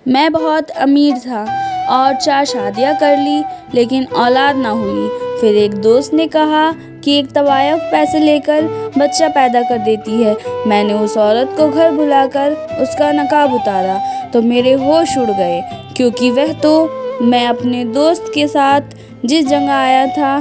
मैं बहुत अमीर था और 4 शादियाँ कर ली, लेकिन औलाद ना हुई। फिर एक दोस्त ने कहा कि एक तवायफ पैसे लेकर बच्चा पैदा कर देती है। मैंने उस औरत को घर बुलाकर उसका नकाब उतारा तो मेरे होश उड़ गए, क्योंकि वह तो मैं अपने दोस्त के साथ जिस जगह आया था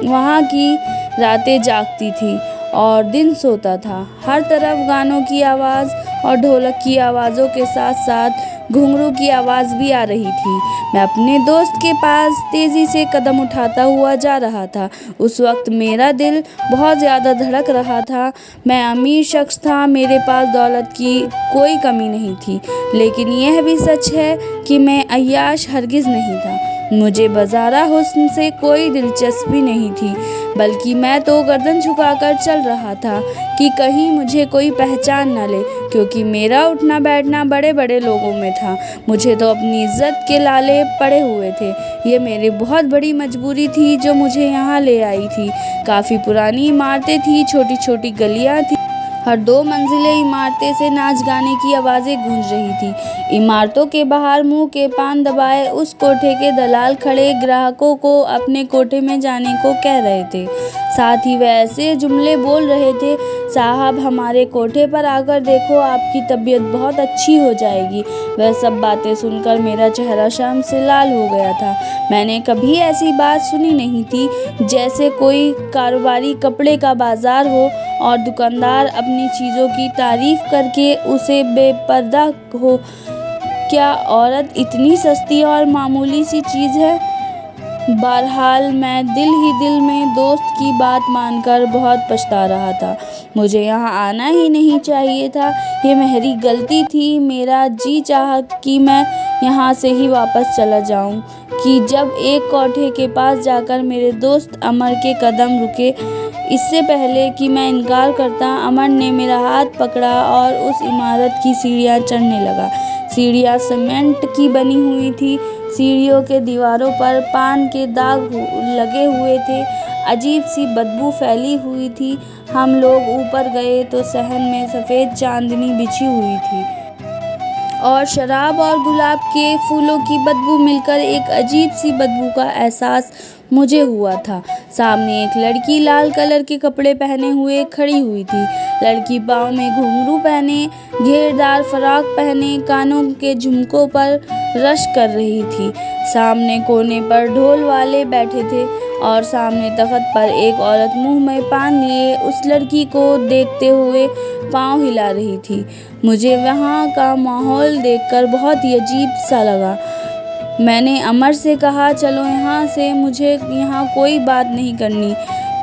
वहाँ की रातें जागती थी और दिन सोता था। हर तरफ गानों की आवाज़ और ढोलक की आवाज़ों के साथ साथ घुंघरू की आवाज़ भी आ रही थी। मैं अपने दोस्त के पास तेज़ी से कदम उठाता हुआ जा रहा था। उस वक्त मेरा दिल बहुत ज़्यादा धड़क रहा था। मैं अमीर शख्स था, मेरे पास दौलत की कोई कमी नहीं थी, लेकिन यह भी सच है कि मैं अय्याश हरगिज़ नहीं था। मुझे बज़ारा हुस्न से कोई दिलचस्पी नहीं थी, बल्कि मैं तो गर्दन झुकाकर चल रहा था कि कहीं मुझे कोई पहचान न ले, क्योंकि मेरा उठना बैठना बड़े-बड़े लोगों में था। मुझे तो अपनी इज़्ज़त के लाले पड़े हुए थे। ये मेरी बहुत बड़ी मजबूरी थी जो मुझे यहाँ ले आई थी। काफ़ी पुरानी इमारतें थीं, छोटी-छोटी गलियाँ थीं। हर 2 मंजिले इमारतें से नाच गाने की आवाज़ें गूंज रही थी। इमारतों के बाहर मुंह के पान दबाए उस कोठे के दलाल खड़े ग्राहकों को अपने कोठे में जाने को कह रहे थे। साथ ही वे ऐसे जुमले बोल रहे थे, साहब हमारे कोठे पर आकर देखो, आपकी तबीयत बहुत अच्छी हो जाएगी। वह सब बातें सुनकर मेरा चेहरा शर्म से लाल हो गया था। मैंने कभी ऐसी बात सुनी नहीं थी, जैसे कोई कारोबारी कपड़े का बाजार हो और दुकानदार अपनी चीज़ों की तारीफ करके उसे बेपर्दा हो। क्या औरत इतनी सस्ती और मामूली सी चीज़ है? बहरहाल मैं दिल ही दिल में दोस्त की बात मानकर बहुत पछता रहा था। मुझे यहाँ आना ही नहीं चाहिए था। ये मेरी गलती थी। मेरा जी चाहा कि मैं यहाँ से ही वापस चला जाऊँ, कि जब एक कोठे के पास जाकर मेरे दोस्त अमर के कदम रुके। इससे पहले कि मैं इनकार करता, अमर ने मेरा हाथ पकड़ा और उस इमारत की सीढ़ियाँ चढ़ने लगा। सीढ़ियाँ सीमेंट की बनी हुई थी। सीढ़ियों के दीवारों पर पान के दाग लगे हुए थे। अजीब सी बदबू फैली हुई थी। हम लोग ऊपर गए तो सहन में सफ़ेद चांदनी बिछी हुई थी और शराब और गुलाब के फूलों की बदबू मिलकर एक अजीब सी बदबू का एहसास मुझे हुआ था। सामने एक लड़की लाल कलर के कपड़े पहने हुए खड़ी हुई थी। लड़की पाँव में घुंघरू पहने, घेरदार फराक पहने, कानों के झुमकों पर रश कर रही थी। सामने कोने पर ढोल वाले बैठे थे और सामने तख्त पर एक औरत मुंह में पान लिए उस लड़की को देखते हुए पाँव हिला रही थी। मुझे वहाँ का माहौल देखकर बहुत ही अजीब सा लगा। मैंने अमर से कहा, चलो यहाँ से, मुझे यहाँ कोई बात नहीं करनी।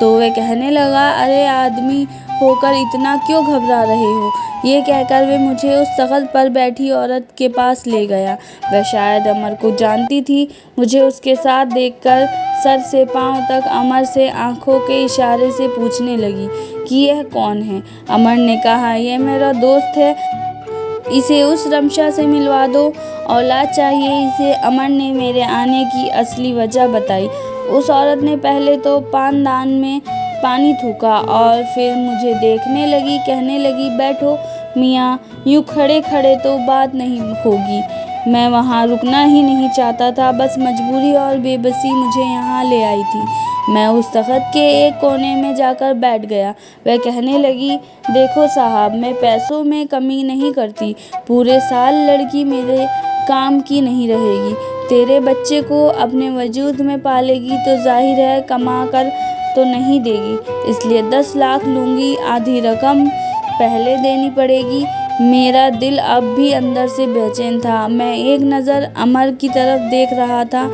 तो वह कहने लगा, अरे आदमी होकर इतना क्यों घबरा रहे हो? ये कहकर वे मुझे उस तख्त पर बैठी औरत के पास ले गया। वह शायद अमर को जानती थी। मुझे उसके साथ देखकर सर से पाँव तक अमर से आंखों के इशारे से पूछने लगी कि यह कौन है। अमर ने कहा, यह मेरा दोस्त है, इसे उस रमशा से मिलवा दो, औलाद चाहिए इसे। अमर ने मेरे आने की असली वजह बताई। उस औरत ने पहले तो पानदान में पानी थूका और फिर मुझे देखने लगी, कहने लगी, बैठो मियाँ, यूँ खड़े खड़े तो बात नहीं होगी। मैं वहाँ रुकना ही नहीं चाहता था, बस मजबूरी और बेबसी मुझे यहाँ ले आई थी। मैं उस तख्त के एक कोने में जाकर बैठ गया। वह कहने लगी, देखो साहब, मैं पैसों में कमी नहीं करती। पूरे साल लड़की मेरे काम की नहीं रहेगी। तेरे बच्चे को अपने वजूद में पालेगी तो जाहिर है कमा कर तो नहीं देगी, इसलिए 10 लाख लूँगी। आधी रकम पहले देनी पड़ेगी। मेरा दिल अब भी अंदर से बेचैन था। मैं एक नज़र अमर की तरफ देख रहा था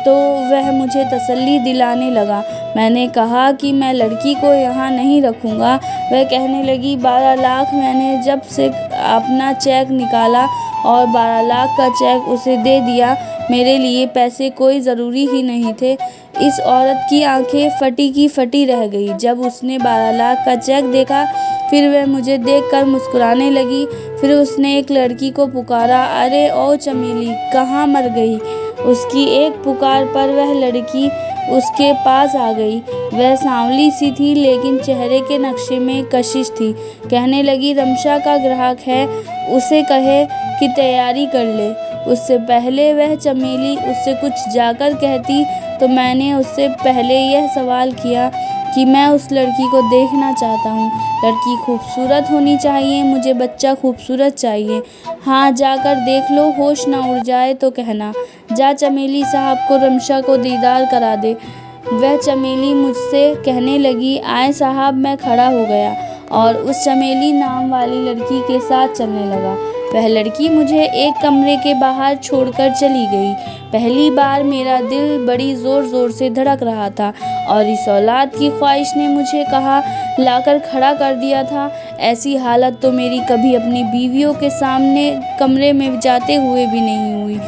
तो वह मुझे तसल्ली दिलाने लगा। मैंने कहा कि मैं लड़की को यहाँ नहीं रखूँगा। वह कहने लगी, 12 लाख। मैंने जब से अपना चेक निकाला और 12 लाख का चेक उसे दे दिया। मेरे लिए पैसे कोई ज़रूरी ही नहीं थे। इस औरत की आंखें फटी की फटी रह गई जब उसने 12 लाख का चेक देखा। फिर वह मुझे देखकर मुस्कुराने लगी। फिर उसने एक लड़की को पुकारा, अरे ओ चमेली, कहाँ मर गई? उसकी एक पुकार पर वह लड़की उसके पास आ गई। वह सांवली सी थी, लेकिन चेहरे के नक्शे में कशिश थी। कहने लगी, रमशा का ग्राहक है, उसे कहे कि तैयारी कर ले। उससे पहले वह चमेली उससे कुछ जाकर कहती तो मैंने उससे पहले यह सवाल किया कि मैं उस लड़की को देखना चाहता हूँ। लड़की खूबसूरत होनी चाहिए, मुझे बच्चा खूबसूरत चाहिए। हाँ, जाकर देख लो, होश ना उड़ जाए तो कहना। जा चमेली साहब को रमशा को दीदार करा दे। वह चमेली मुझसे कहने लगी, आए साहब। मैं खड़ा हो गया और उस चमेली नाम वाली लड़की के साथ चलने लगा। वह लड़की मुझे एक कमरे के बाहर छोड़कर चली गई। पहली बार मेरा दिल बड़ी ज़ोर ज़ोर से धड़क रहा था और इस औलाद की ख्वाहिश ने मुझे कहाँ लाकर खड़ा कर दिया था। ऐसी हालत तो मेरी कभी अपनी बीवियों के सामने कमरे में जाते हुए भी नहीं हुई।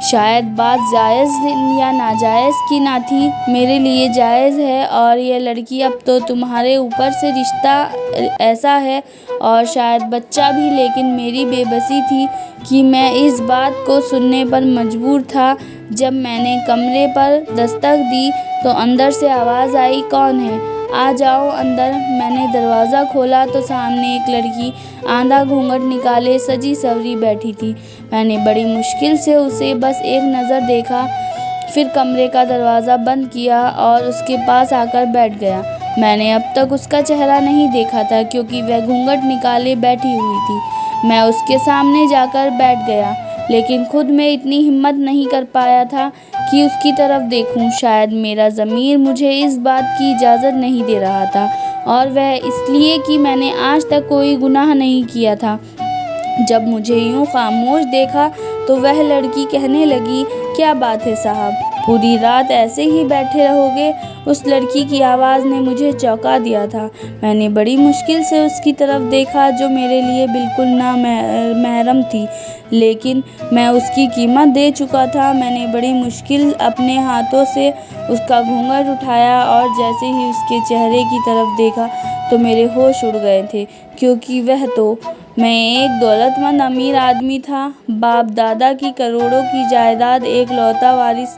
शायद बात जायज़ या नाजायज़ की ना थी, मेरे लिए जायज़ है। और यह लड़की अब तो तुम्हारे ऊपर से रिश्ता ऐसा है और शायद बच्चा भी, लेकिन मेरी बेबसी थी कि मैं इस बात को सुनने पर मजबूर था। जब मैंने कमरे पर दस्तक दी तो अंदर से आवाज़ आई, कौन है? आ जाओ अंदर। मैंने दरवाज़ा खोला तो सामने एक लड़की आधा घूंघट निकाले सजी सवरी बैठी थी। मैंने बड़ी मुश्किल से उसे बस एक नज़र देखा, फिर कमरे का दरवाज़ा बंद किया और उसके पास आकर बैठ गया। मैंने अब तक उसका चेहरा नहीं देखा था क्योंकि वह घूंघट निकाले बैठी हुई थी। मैं उसके सामने जाकर बैठ गया, लेकिन खुद में इतनी हिम्मत नहीं कर पाया था कि उसकी तरफ देखूं। शायद मेरा ज़मीर मुझे इस बात की इजाज़त नहीं दे रहा था, और वह इसलिए कि मैंने आज तक कोई गुनाह नहीं किया था। जब मुझे यूं खामोश देखा तो वह लड़की कहने लगी, क्या बात है साहब, पूरी रात ऐसे ही बैठे रहोगे? उस लड़की की आवाज़ ने मुझे चौंका दिया था। मैंने बड़ी मुश्किल से उसकी तरफ देखा जो मेरे लिए बिल्कुल ना महरम थी, लेकिन मैं उसकी कीमत दे चुका था। मैंने बड़ी मुश्किल अपने हाथों से उसका घूंघट उठाया और जैसे ही उसके चेहरे की तरफ देखा तो मेरे होश उड़ गए थे, क्योंकि वह तो मैं एक दौलतमंद अमीर आदमी था। बाप दादा की करोड़ों की जायदाद एक लौता वारिस।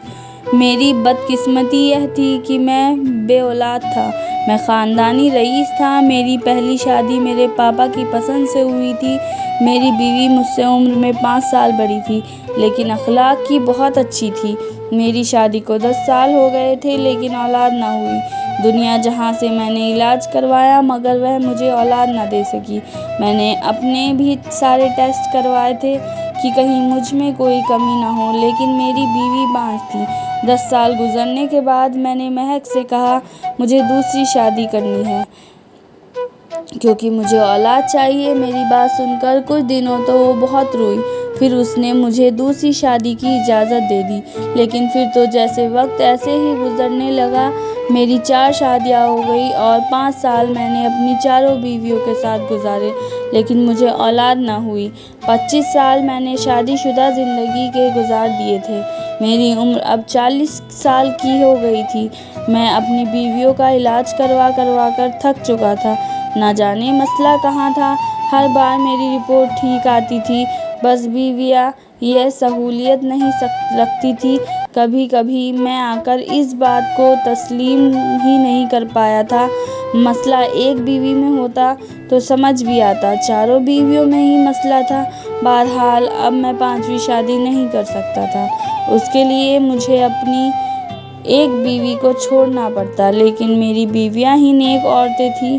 मेरी बदकिस्मती यह थी कि मैं बेऔलाद था। मैं ख़ानदानी रईस था। मेरी पहली शादी मेरे पापा की पसंद से हुई थी। मेरी बीवी मुझसे उम्र में 5 साल बड़ी थी, लेकिन अखलाक की बहुत अच्छी थी। मेरी शादी को 10 साल हो गए थे, लेकिन औलाद ना हुई। दुनिया जहाँ से मैंने इलाज करवाया, मगर वह मुझे औलाद ना दे सकी। मैंने अपने भी सारे टेस्ट करवाए थे कि कहीं मुझ में कोई कमी ना हो, लेकिन मेरी बीवी बांझ थी। 10 साल गुजरने के बाद मैंने महक से कहा, मुझे दूसरी शादी करनी है क्योंकि मुझे औलाद चाहिए। मेरी बात सुनकर कुछ दिनों तो वो बहुत रोई, फिर उसने मुझे दूसरी शादी की इजाज़त दे दी। लेकिन फिर तो जैसे वक्त ऐसे ही गुजरने लगा। मेरी 4 शादियाँ हो गई और 5 साल मैंने अपनी चारों बीवियों के साथ गुजारे, लेकिन मुझे औलाद ना हुई। 25 साल मैंने शादीशुदा ज़िंदगी के गुजार दिए थे। मेरी उम्र अब 40 साल की हो गई थी। मैं अपनी बीवियों का इलाज करवा कर थक चुका था। ना जाने मसला कहाँ था। हर बार मेरी रिपोर्ट ठीक आती थी, बस बीवियाँ यह सहूलियत नहीं रखती थी। कभी कभी मैं आकर इस बात को तस्लीम ही नहीं कर पाया था। मसला एक बीवी में होता तो समझ भी आता, चारों बीवियों में ही मसला था। बहरहाल अब मैं 5वीं शादी नहीं कर सकता था। उसके लिए मुझे अपनी एक बीवी को छोड़ना पड़ता, लेकिन मेरी बीवियां ही नेक औरतें थीं।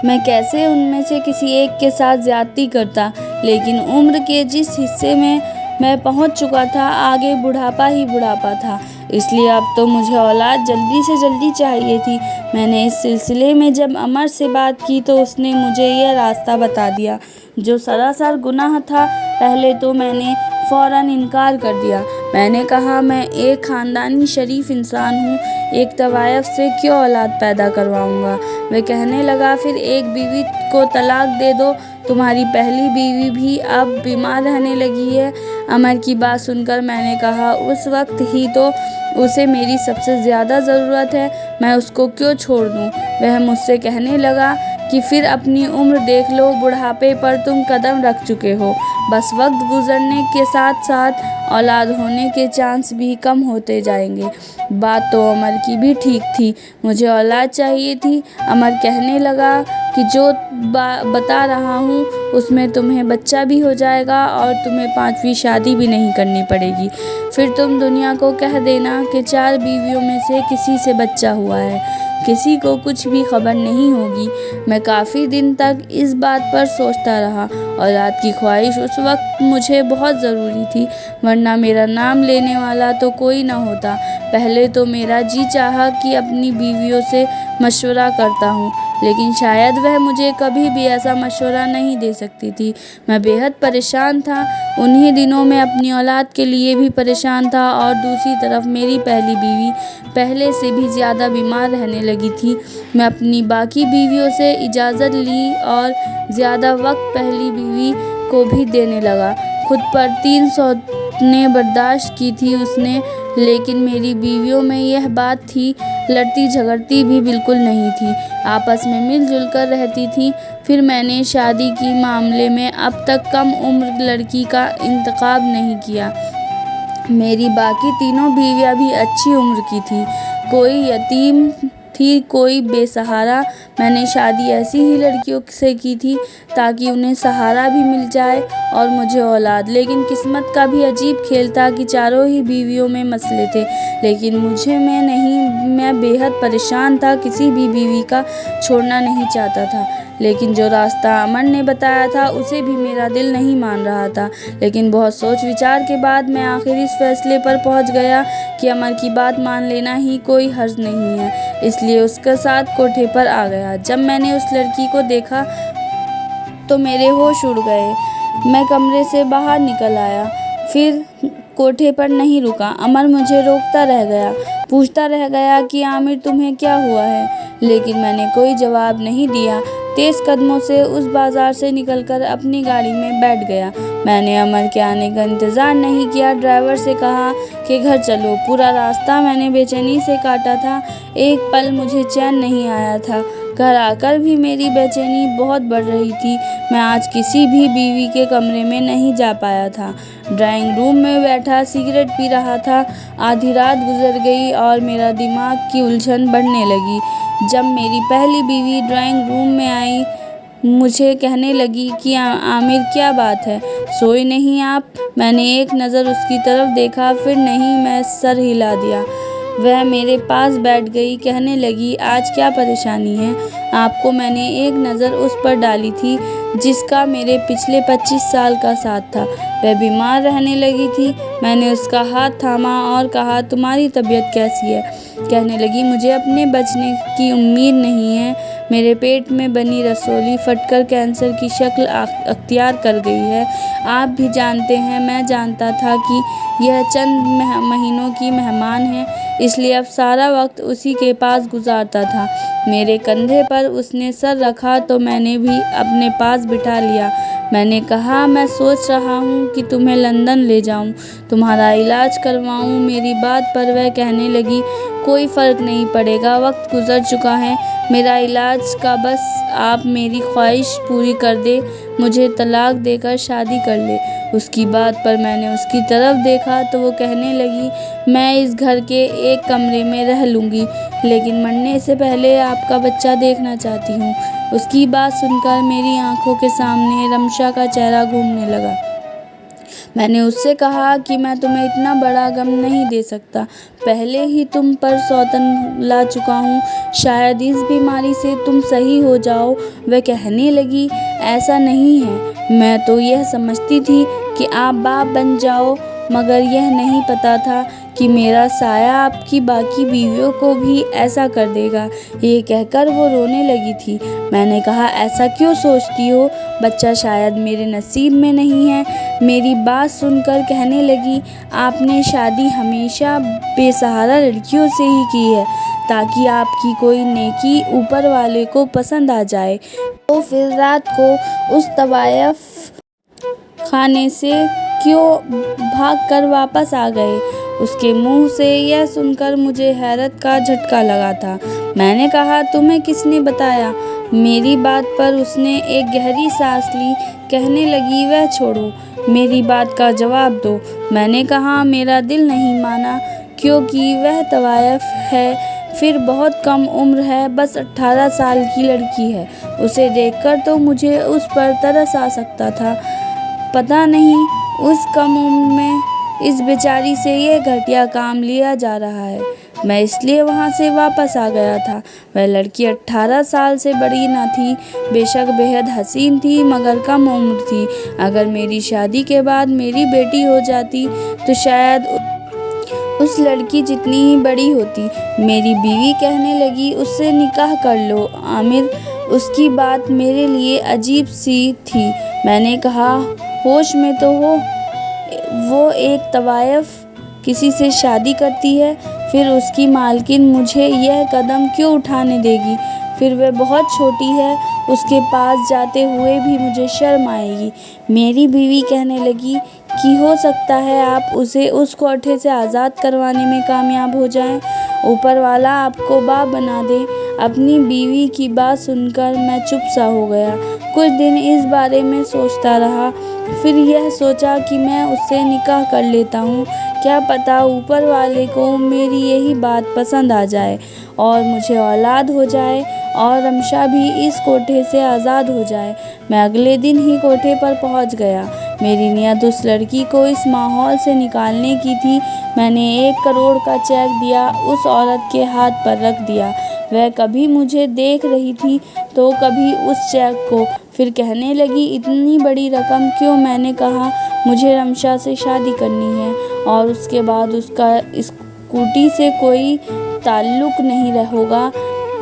मैं कैसे उनमें से किसी एक के साथ ज़्यादती करता, लेकिन उम्र के जिस हिस्से में मैं पहुंच चुका था, आगे बुढ़ापा ही बुढ़ापा था। इसलिए अब तो मुझे औलाद जल्दी से जल्दी चाहिए थी। मैंने इस सिलसिले में जब अमर से बात की तो उसने मुझे यह रास्ता बता दिया, जो सरासर गुनाह था। पहले तो मैंने फ़ौरन इनकार कर दिया। मैंने कहा, मैं एक ख़ानदानी शरीफ इंसान हूँ, एक तवायफ से क्यों औलाद पैदा करवाऊँगा। वह कहने लगा, फिर एक बीवी को तलाक दे दो। तुम्हारी पहली बीवी भी अब बीमार रहने लगी है। अमर की बात सुनकर मैंने कहा, उस वक्त ही तो उसे मेरी सबसे ज़्यादा ज़रूरत है, मैं उसको क्यों छोड़ दूँ। वह मुझसे कहने लगा कि फिर अपनी उम्र देख लो, बुढ़ापे पर तुम कदम रख चुके हो। बस वक्त गुजरने के साथ साथ औलाद होने के चांस भी कम होते जाएंगे। बात तो अमर की भी ठीक थी, मुझे औलाद चाहिए थी। अमर कहने लगा कि जो बता रहा हूँ उसमें तुम्हें बच्चा भी हो जाएगा और तुम्हें 5वीं शादी भी नहीं करनी पड़ेगी। फिर तुम दुनिया को कह देना कि 4 बीवियों में से किसी से बच्चा हुआ है, किसी को कुछ भी खबर नहीं होगी। मैं काफ़ी दिन तक इस बात पर सोचता रहा। औलाद की ख्वाहिश उस वक्त मुझे बहुत ज़रूरी थी, वरना मेरा नाम लेने वाला तो कोई न होता। पहले तो मेरा जी चाहा कि अपनी बीवियों से मशवरा करता हूँ, लेकिन शायद वह मुझे कभी भी ऐसा मशवरा नहीं दे सकती थी। मैं बेहद परेशान था, उन्हीं दिनों में अपनी औलाद के लिए भी परेशान था और दूसरी तरफ मेरी पहली बीवी पहले से भी ज़्यादा बीमार रहने लगी थी। मैं अपनी बाकी बीवियों से इजाज़त ली और ज़्यादा वक्त पहली बीवी को भी देने लगा। खुद पर 300 ने बर्दाश्त की थी उसने, लेकिन मेरी बीवियों में यह बात थी, लड़ती झगड़ती भी बिल्कुल नहीं थी, आपस में मिलजुल कर रहती थी। फिर मैंने शादी की मामले में अब तक कम उम्र लड़की का इंतखाब नहीं किया। मेरी बाकी तीनों बीवियां भी अच्छी उम्र की थी, कोई यतीम थी, कोई बेसहारा। मैंने शादी ऐसी ही लड़कियों से की थी ताकि उन्हें सहारा भी मिल जाए और मुझे औलाद। लेकिन किस्मत का भी अजीब खेल था कि चारों ही बीवियों में मसले थे, लेकिन मुझे में नहीं। मैं बेहद परेशान था, किसी भी बीवी का छोड़ना नहीं चाहता था, लेकिन जो रास्ता अमर ने बताया था उसे भी मेरा दिल नहीं मान रहा था। लेकिन बहुत सोच विचार के बाद मैं आखिर इस फैसले पर पहुंच गया कि अमर की बात मान लेना ही कोई हर्ज नहीं है, इसलिए उसके साथ कोठे पर आ गया। जब मैंने उस लड़की को देखा तो मेरे होश उड़ गए। मैं कमरे से बाहर निकल आया, फिर कोठे पर नहीं रुका। अमर मुझे रोकता रह गया, पूछता रह गया कि आमिर तुम्हें क्या हुआ है, लेकिन मैंने कोई जवाब नहीं दिया। तेज़ कदमों से उस बाज़ार से निकलकर अपनी गाड़ी में बैठ गया। मैंने अमर के आने का इंतज़ार नहीं किया, ड्राइवर से कहा कि घर चलो। पूरा रास्ता मैंने बेचैनी से काटा था, एक पल मुझे चैन नहीं आया था। घर आकर भी मेरी बेचैनी बहुत बढ़ रही थी। मैं आज किसी भी बीवी के कमरे में नहीं जा पाया था। ड्राइंग रूम में बैठा सिगरेट पी रहा था। आधी रात गुजर गई और मेरा दिमाग की उलझन बढ़ने लगी। जब मेरी पहली बीवी ड्राइंग रूम में आई, मुझे कहने लगी कि आमिर क्या बात है, सोए नहीं आप? मैंने एक नज़र उसकी तरफ देखा, फिर नहीं, मैं सर हिला दिया। वह मेरे पास बैठ गई, कहने लगी आज क्या परेशानी है आपको? मैंने एक नज़र उस पर डाली थी जिसका मेरे पिछले 25 साल का साथ था। वह बीमार रहने लगी थी। मैंने उसका हाथ थामा और कहा तुम्हारी तबीयत कैसी है? कहने लगी मुझे अपने बचने की उम्मीद नहीं है। मेरे पेट में बनी रसौली फटकर कैंसर की शक्ल अख्तियार कर गई है। आप भी जानते हैं, मैं जानता था कि यह चंद महीनों की मेहमान है, इसलिए अब सारा वक्त उसी के पास गुजारता था। मेरे कंधे पर उसने सर रखा तो मैंने भी अपने पास बिठा लिया। मैंने कहा मैं सोच रहा हूँ कि तुम्हें लंदन ले जाऊँ, तुम्हारा इलाज करवाऊँ। मेरी बात पर वह कहने लगी कोई फ़र्क नहीं पड़ेगा, वक्त गुजर चुका है मेरा इलाज का, बस आप मेरी ख्वाहिश पूरी कर दे, मुझे तलाक देकर शादी कर ले। उसकी बात पर मैंने उसकी तरफ देखा तो वो कहने लगी मैं इस घर के एक कमरे में रह लूँगी, लेकिन मरने से पहले आपका बच्चा देखना चाहती हूँ। उसकी बात सुनकर मेरी आंखों के सामने रमशा का चेहरा घूमने लगा। मैंने उससे कहा कि मैं तुम्हें इतना बड़ा गम नहीं दे सकता, पहले ही तुम पर सौतन ला चुका हूँ, शायद इस बीमारी से तुम सही हो जाओ। वह कहने लगी ऐसा नहीं है, मैं तो यह समझती थी कि आप बाप बन जाओ, मगर यह नहीं पता था कि मेरा साया आपकी बाकी बीवियों को भी ऐसा कर देगा। ये कहकर वो रोने लगी थी। मैंने कहा ऐसा क्यों सोचती हो, बच्चा शायद मेरे नसीब में नहीं है। मेरी बात सुनकर कहने लगी आपने शादी हमेशा बेसहारा लड़कियों से ही की है ताकि आपकी कोई नेकी ऊपर वाले को पसंद आ जाए। तो फिर रात को उस तवायफ खाने से क्यों भागकर वापस आ गए? उसके मुंह से यह सुनकर मुझे हैरत का झटका लगा था। मैंने कहा तुम्हें किसने बताया? मेरी बात पर उसने एक गहरी सांस ली, कहने लगी वह छोड़ो, मेरी बात का जवाब दो। मैंने कहा मेरा दिल नहीं माना, क्योंकि वह तवायफ है फिर बहुत कम उम्र है, बस 18 साल की लड़की है। उसे देखकर तो मुझे उस पर तरस आ सकता था। पता नहीं उस कम उम्र में इस बेचारी से यह घटिया काम लिया जा रहा है। मैं इसलिए वहाँ से वापस आ गया था। वह लड़की 18 साल से बड़ी न थी, बेशक बेहद हसीन थी, मगर कम उम्र थी। अगर मेरी शादी के बाद मेरी बेटी हो जाती तो शायद उस लड़की जितनी ही बड़ी होती। मेरी बीवी कहने लगी, उससे निकाह कर लो आमिर। उसकी बात मेरे लिए अजीब सी थी। मैंने कहा, होश में तो हो? वो एक तवायफ किसी से शादी करती है, फिर उसकी मालकिन मुझे यह कदम क्यों उठाने देगी? फिर वह बहुत छोटी है, उसके पास जाते हुए भी मुझे शर्म आएगी। मेरी बीवी कहने लगी कि हो सकता है आप उसे उस कोठे से आज़ाद करवाने में कामयाब हो जाएं। ऊपर वाला आपको बाप बना दे। अपनी बीवी की बात सुनकर मैं चुप सा हो गया। कुछ दिन इस बारे में सोचता रहा, फिर यह सोचा कि मैं उससे निकाह कर लेता हूँ। क्या पता ऊपर वाले को मेरी यही बात पसंद आ जाए और मुझे औलाद हो जाए और रमशा भी इस कोठे से आज़ाद हो जाए। मैं अगले दिन ही कोठे पर पहुँच गया। मेरी नियत उस लड़की को इस माहौल से निकालने की थी। मैंने 1 करोड़ का चेक दिया, उस औरत के हाथ पर रख दिया। वह कभी मुझे देख रही थी तो कभी उस चेक को। फिर कहने लगी, इतनी बड़ी रकम क्यों? मैंने कहा, मुझे रमशा से शादी करनी है और उसके बाद उसका स्कूटी से कोई ताल्लुक़ नहीं होगा।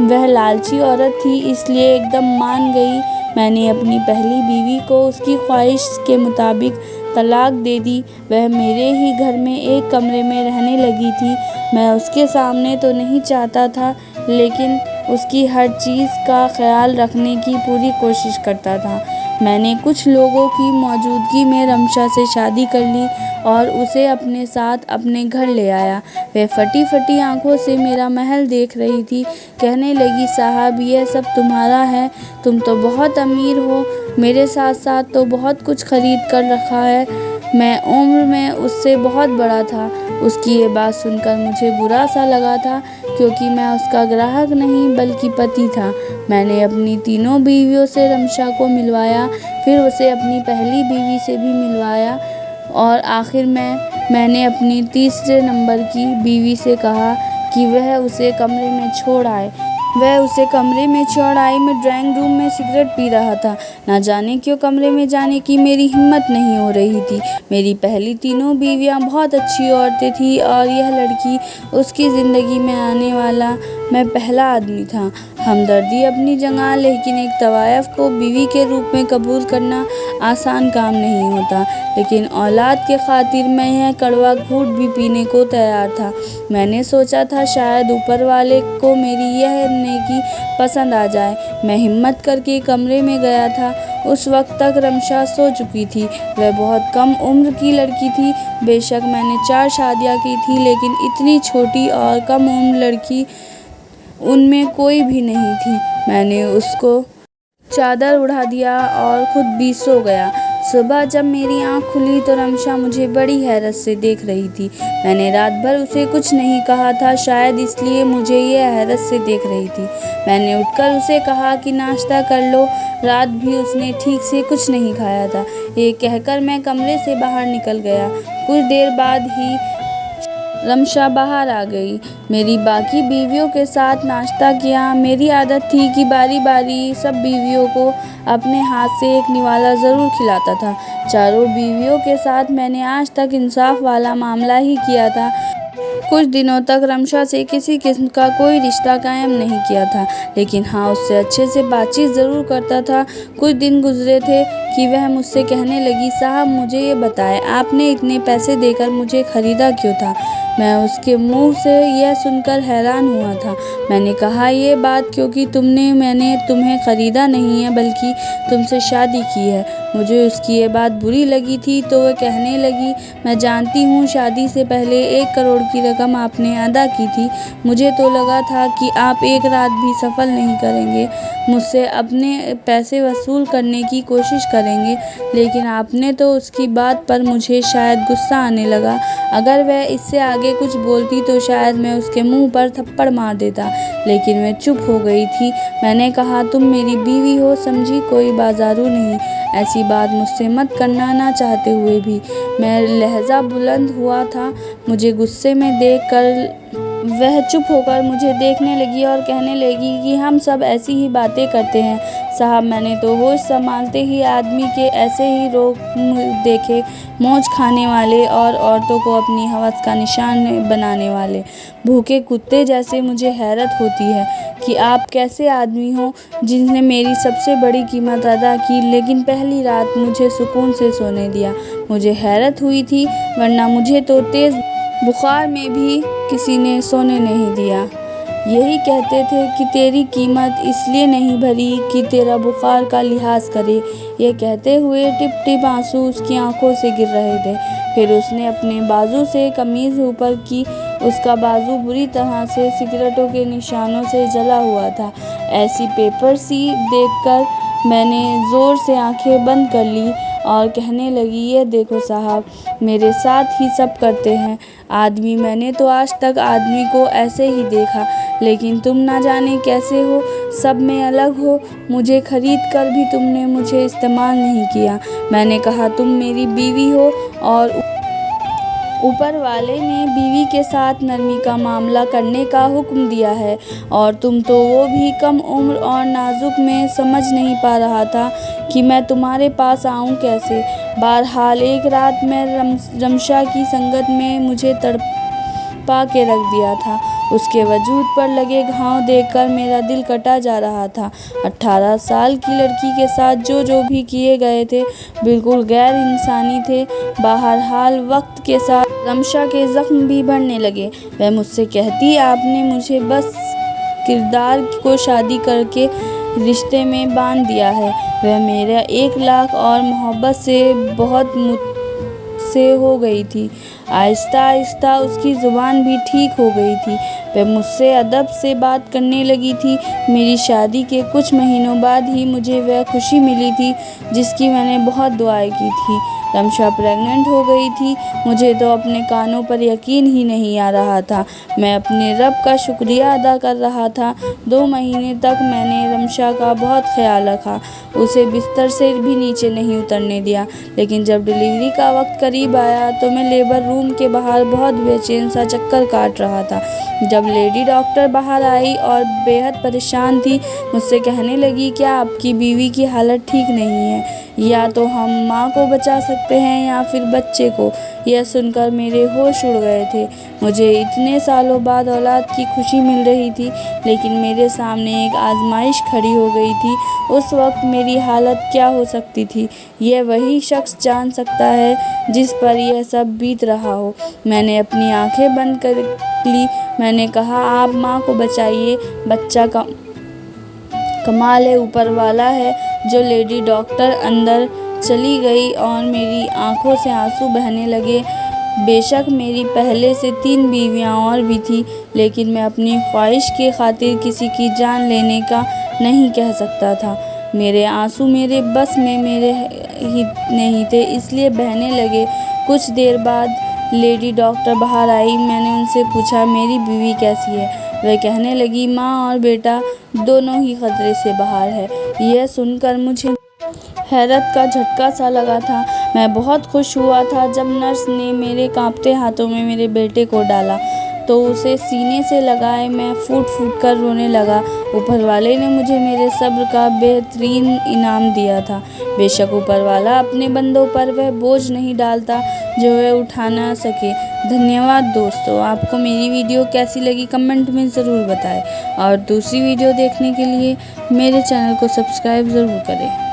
वह लालची औरत थी, इसलिए एकदम मान गई। मैंने अपनी पहली बीवी को उसकी ख्वाहिश के मुताबिक तलाक दे दी। वह मेरे ही घर में एक कमरे में रहने लगी थी। मैं उसके सामने तो नहीं चाहता था, लेकिन उसकी हर चीज़ का ख्याल रखने की पूरी कोशिश करता था। मैंने कुछ लोगों की मौजूदगी में रमशा से शादी कर ली और उसे अपने साथ अपने घर ले आया। वह फटी फटी आंखों से मेरा महल देख रही थी। कहने लगी, साहब यह सब तुम्हारा है, तुम तो बहुत अमीर हो, मेरे साथ साथ तो बहुत कुछ खरीद कर रखा है। मैं उम्र में उससे बहुत बड़ा था। उसकी ये बात सुनकर मुझे बुरा सा लगा था, क्योंकि मैं उसका ग्राहक नहीं बल्कि पति था। मैंने अपनी तीनों बीवियों से रमशा को मिलवाया, फिर उसे अपनी पहली बीवी से भी मिलवाया और आखिर में मैंने अपनी तीसरे नंबर की बीवी से कहा कि वह उसे कमरे में छोड़ आए। वह उसे कमरे में छोड़ आई। मैं ड्राइंग रूम में सिगरेट पी रहा था। ना जाने क्यों कमरे में जाने की मेरी हिम्मत नहीं हो रही थी। मेरी पहली तीनों बीवियां बहुत अच्छी औरतें थीं और यह लड़की उसकी ज़िंदगी में आने वाला मैं पहला आदमी था। हमदर्दी अपनी जगह, लेकिन एक तवायफ को बीवी के रूप में कबूल करना आसान काम नहीं होता। लेकिन औलाद के खातिर मैं यह कड़वा घूंट भी पीने को तैयार था। मैंने सोचा था शायद ऊपर वाले को मेरी यह नेकी पसंद आ जाए। मैं हिम्मत करके कमरे में गया था। उस वक्त तक रमशा सो चुकी थी। वह बहुत कम उम्र की लड़की थी। बेशक मैंने 4 शादियाँ की थी, लेकिन इतनी छोटी और कम उम्र लड़की उनमें कोई भी नहीं थी। मैंने उसको चादर उड़ा दिया और खुद भी सो गया। सुबह जब मेरी आँख खुली तो रमशा मुझे बड़ी हैरत से देख रही थी। मैंने रात भर उसे कुछ नहीं कहा था, शायद इसलिए मुझे ये हैरत से देख रही थी। मैंने उठकर उसे कहा कि नाश्ता कर लो। रात भी उसने ठीक से कुछ नहीं खाया था। ये कहकर मैं कमरे से बाहर निकल गया। कुछ देर बाद ही रमशा बाहर आ गई। मेरी बाकी बीवियों के साथ नाश्ता किया। मेरी आदत थी कि बारी बारी सब बीवियों को अपने हाथ से एक निवाला ज़रूर खिलाता था। चारों बीवियों के साथ मैंने आज तक इंसाफ वाला मामला ही किया था। कुछ दिनों तक रमशा से किसी किस्म का कोई रिश्ता कायम नहीं किया था, लेकिन हाँ, उससे अच्छे से बातचीत ज़रूर करता था। कुछ दिन गुजरे थे कि वह मुझसे कहने लगी, साहब मुझे ये बताएं, आपने इतने पैसे देकर मुझे ख़रीदा क्यों था? मैं उसके मुंह से यह सुनकर हैरान हुआ था। मैंने कहा, ये बात क्योंकि मैंने तुम्हें ख़रीदा नहीं है बल्कि तुमसे शादी की है। मुझे उसकी ये बात बुरी लगी थी तो वह कहने लगी, मैं जानती हूँ शादी से पहले 1 करोड़ की रकम आपने अदा की थी। मुझे तो लगा था कि आप एक रात भी सफल नहीं करेंगे, मुझसे अपने पैसे वसूल करने की कोशिश करेंगे, लेकिन आपने तो उसकी बात पर मुझे शायद गुस्सा आने लगा। अगर वह इससे आगे आगे कुछ बोलती तो शायद मैं उसके मुंह पर थप्पड़ मार देता, लेकिन मैं चुप हो गई थी। मैंने कहा, तुम मेरी बीवी हो, समझी, कोई बाजारू नहीं। ऐसी बात मुझसे मत करना, ना चाहते हुए भी। मैं लहजा बुलंद हुआ था। मुझे गुस्से में देख कर वह चुप होकर मुझे देखने लगी और कहने लगी कि हम सब ऐसी ही बातें करते हैं साहब। मैंने तो होश संभालते ही आदमी के ऐसे ही रोक देखे, मौज खाने वाले और औरतों को अपनी हवस का निशान बनाने वाले भूखे कुत्ते जैसे। मुझे हैरत होती है कि आप कैसे आदमी हो जिसने मेरी सबसे बड़ी कीमत अदा की, लेकिन पहली रात मुझे सुकून से सोने दिया। मुझे हैरत हुई थी, वरना मुझे तो तेज़ बुखार में भी किसी ने सोने नहीं दिया। यही कहते थे कि तेरी कीमत इसलिए नहीं भरी कि तेरा बुखार का लिहाज करे। ये कहते हुए टिप टिप आंसू उसकी आंखों से गिर रहे थे। फिर उसने अपने बाजू से कमीज़ ऊपर की। उसका बाजू बुरी तरह से सिगरेटों के निशानों से जला हुआ था। ऐसी पेपर सी देखकर मैंने ज़ोर से आंखें बंद कर ली और कहने लगी, ये देखो साहब, मेरे साथ ही सब करते हैं आदमी। मैंने तो आज तक आदमी को ऐसे ही देखा, लेकिन तुम ना जाने कैसे हो, सब में अलग हो। मुझे खरीद कर भी तुमने मुझे इस्तेमाल नहीं किया। मैंने कहा, तुम मेरी बीवी हो और ऊपर वाले ने बीवी के साथ नरमी का मामला करने का हुक्म दिया है, और तुम तो वो भी कम उम्र और नाजुक में समझ नहीं पा रहा था कि मैं तुम्हारे पास आऊं कैसे। बहरहाल एक रात में रमशा की संगत में मुझे तड़पा के रख दिया था। उसके वजूद पर लगे घाव देखकर मेरा दिल कटा जा रहा था। 18 साल की लड़की के साथ जो भी किए गए थे बिल्कुल गैर इंसानी थे। बहरहाल वक्त के साथ रमशा के जख्म भी बढ़ने लगे। वह मुझसे कहती, आपने मुझे बस किरदार को शादी करके रिश्ते में बांध दिया है। वह मेरा 1 लाख और मोहब्बत से बहुत मुझसे हो गई थी। आहिस्ता आहिस्ता उसकी ज़ुबान भी ठीक हो गई थी। वह मुझसे अदब से बात करने लगी थी। मेरी शादी के कुछ महीनों बाद ही मुझे वह खुशी मिली थी जिसकी मैंने बहुत दुआएं की थी। रमशा प्रेग्नेंट हो गई थी। मुझे तो अपने कानों पर यकीन ही नहीं आ रहा था। मैं अपने रब का शुक्रिया अदा कर रहा था। 2 महीने तक मैंने रमशा का बहुत ख्याल रखा, उसे बिस्तर से भी नीचे नहीं उतरने दिया। लेकिन जब डिलीवरी का वक्त करीब आया तो मैं लेबर रूम के बाहर बहुत बेचैन सा चक्कर काट रहा था। जब लेडी डॉक्टर बाहर आई और बेहद परेशान थी, मुझसे कहने लगी, क्या आपकी बीवी की हालत ठीक नहीं है? या तो हम माँ को बचा सकते हैं या फिर बच्चे को। यह सुनकर मेरे होश उड़ गए थे। मुझे इतने सालों बाद औलाद की खुशी मिल रही थी, लेकिन मेरे सामने एक आजमाइश खड़ी हो गई थी। उस वक्त मेरी हालत क्या हो सकती थी, यह वही शख्स जान सकता है जिस पर यह सब बीत रहा हो। मैंने अपनी आंखें बंद कर ली। मैंने कहा, आप माँ को बचाइए, बच्चा का कमाल है ऊपर वाला है। जो लेडी डॉक्टर अंदर चली गई और मेरी आंखों से आंसू बहने लगे। बेशक मेरी पहले से 3 बीवियां और भी थी, लेकिन मैं अपनी ख्वाहिश की खातिर किसी की जान लेने का नहीं कह सकता था। मेरे आंसू मेरे बस में मेरे ही नहीं थे, इसलिए बहने लगे। कुछ देर बाद लेडी डॉक्टर बाहर आई। मैंने उनसे पूछा, मेरी बीवी कैसी है? वह कहने लगी, माँ और बेटा दोनों ही खतरे से बाहर है। यह सुनकर मुझे हैरत का झटका सा लगा था। मैं बहुत खुश हुआ था जब नर्स ने मेरे कांपते हाथों में मेरे बेटे को डाला तो उसे सीने से लगाए मैं फूट फूट कर रोने लगा। ऊपर वाले ने मुझे मेरे सब्र का बेहतरीन इनाम दिया था। बेशक ऊपर वाला अपने बंदों पर वह बोझ नहीं डालता जो वह उठा ना सके। धन्यवाद दोस्तों। आपको मेरी वीडियो कैसी लगी कमेंट में ज़रूर बताएं, और दूसरी वीडियो देखने के लिए मेरे चैनल को सब्सक्राइब ज़रूर करें।